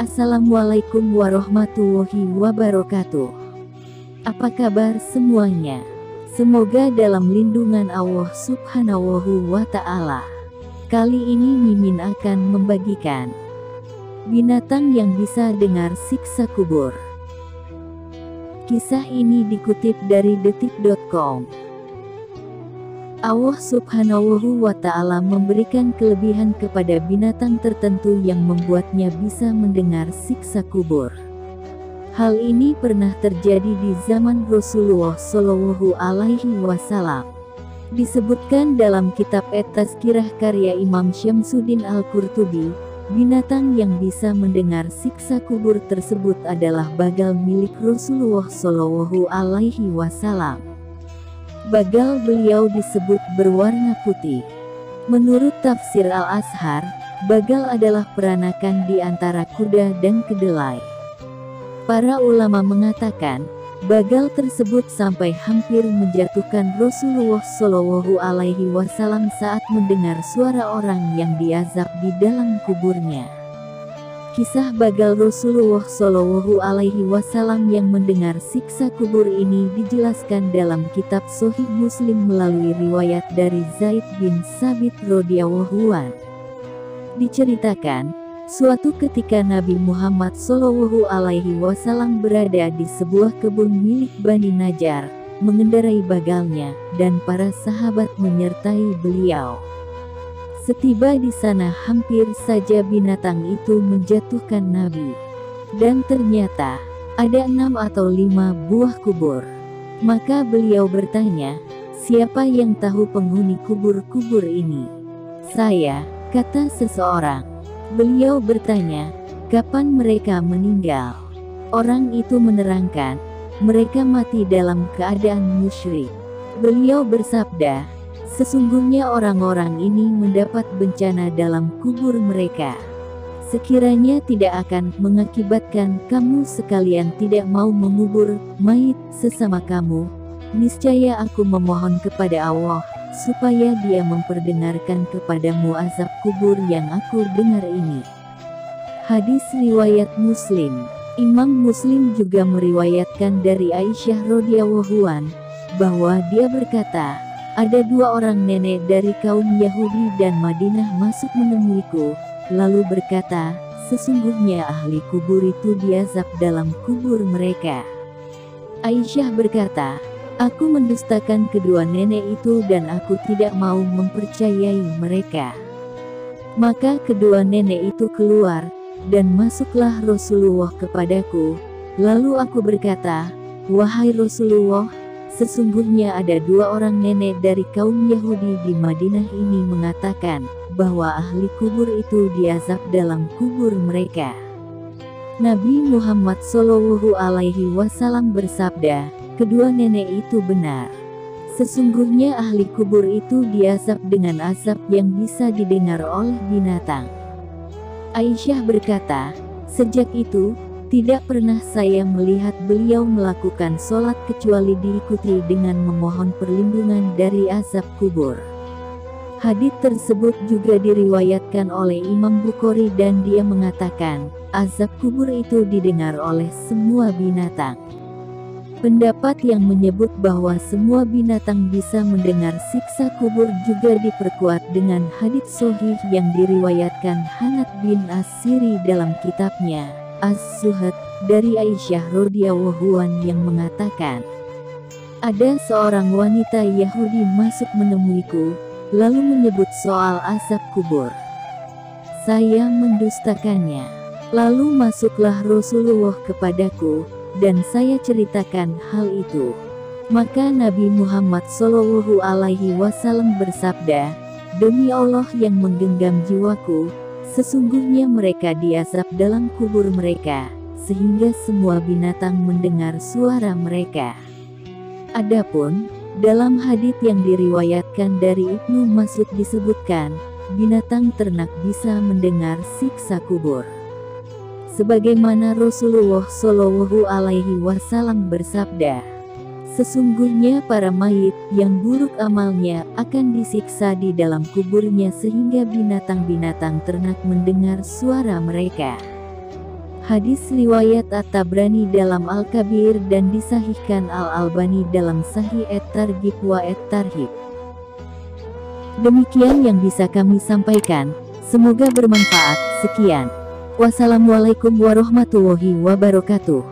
Assalamualaikum warahmatullahi wabarakatuh. Apa kabar semuanya? Semoga dalam lindungan Allah Subhanahu wa Ta'ala. Kali ini Mimin akan membagikan binatang yang bisa dengar siksa kubur. Kisah ini dikutip dari detik.com. Allah Subhanahu wa Ta'ala memberikan kelebihan kepada binatang tertentu yang membuatnya bisa mendengar siksa kubur. Hal ini pernah terjadi di zaman Rasulullah Shallallahu Alaihi Wasallam. Disebutkan dalam kitab At-Tazkirah karya Imam Syamsuddin Al-Qurtubi, binatang yang bisa mendengar siksa kubur tersebut adalah bagal milik Rasulullah Shallallahu Alaihi Wasallam. Bagal beliau disebut berwarna putih. Menurut tafsir Al-Azhar, bagal adalah peranakan di antara kuda dan kedelai. Para ulama mengatakan, bagal tersebut sampai hampir menjatuhkan Rasulullah Shallallahu Alaihi Wasallam saat mendengar suara orang yang diazab di dalam kuburnya. Kisah bagal Rasulullah Shallallahu Alaihi Wasallam yang mendengar siksa kubur ini dijelaskan dalam kitab Sahih Muslim melalui riwayat dari Zaid bin Sabit radhiyallahu anhu. Diceritakan, suatu ketika Nabi Muhammad Shallallahu Alaihi Wasallam berada di sebuah kebun milik Bani Najjar, mengendarai bagalnya, dan para sahabat menyertai beliau. Setiba di sana hampir saja binatang itu menjatuhkan Nabi. Dan ternyata, ada 6 atau 5 buah kubur. Maka beliau bertanya, siapa yang tahu penghuni kubur-kubur ini? Saya, kata seseorang. Beliau bertanya, kapan mereka meninggal? Orang itu menerangkan, mereka mati dalam keadaan musyrik. Beliau bersabda, sesungguhnya orang-orang ini mendapat bencana dalam kubur mereka. Sekiranya tidak akan mengakibatkan kamu sekalian tidak mau mengubur mayit sesama kamu, niscaya aku memohon kepada Allah, supaya Dia memperdengarkan kepadamu azab kubur yang aku dengar ini. Hadis riwayat Muslim. Imam Muslim juga meriwayatkan dari Aisyah radhiyallahu anha, bahwa dia berkata, ada 2 orang nenek dari kaum Yahudi dan Madinah masuk menemuiku, lalu berkata, sesungguhnya ahli kubur itu diazab dalam kubur mereka. Aisyah berkata, aku mendustakan kedua nenek itu dan aku tidak mau mempercayai mereka. Maka kedua nenek itu keluar, dan masuklah Rasulullah kepadaku, lalu aku berkata, wahai Rasulullah, sesungguhnya ada 2 orang nenek dari kaum Yahudi di Madinah ini mengatakan, bahwa ahli kubur itu diazab dalam kubur mereka. Nabi Muhammad Shallallahu Alaihi Wasallam bersabda, kedua nenek itu benar. Sesungguhnya ahli kubur itu diazab dengan azab yang bisa didengar oleh binatang. Aisyah berkata, sejak itu, tidak pernah saya melihat beliau melakukan sholat kecuali diikuti dengan memohon perlindungan dari azab kubur. Hadits tersebut juga diriwayatkan oleh Imam Bukhari dan dia mengatakan, azab kubur itu didengar oleh semua binatang. Pendapat yang menyebut bahwa semua binatang bisa mendengar siksa kubur juga diperkuat dengan hadits sahih yang diriwayatkan Hanad bin As-Siri dalam kitabnya As-Zuhad dari Aisyah radhiyallahu anha yang mengatakan, ada seorang wanita Yahudi masuk menemuiku, lalu menyebut soal azab kubur. Saya mendustakannya. Lalu masuklah Rasulullah kepadaku, dan saya ceritakan hal itu. Maka Nabi Muhammad Shallallahu Alaihi Wasallam bersabda, demi Allah yang menggenggam jiwaku, sesungguhnya mereka diazab dalam kubur mereka, sehingga semua binatang mendengar suara mereka. Adapun, dalam hadits yang diriwayatkan dari Ibnu Mas'ud disebutkan, binatang ternak bisa mendengar siksa kubur. Sebagaimana Rasulullah Shallallahu Alaihi Wasallam bersabda, sesungguhnya para mayit yang buruk amalnya akan disiksa di dalam kuburnya sehingga binatang-binatang ternak mendengar suara mereka. Hadis riwayat At-Tabrani dalam Al-Kabir dan disahihkan Al-Albani dalam Sahih At-Targhib wa At-Tarhib. Demikian yang bisa kami sampaikan, semoga bermanfaat. Sekian. Wassalamualaikum warahmatullahi wabarakatuh.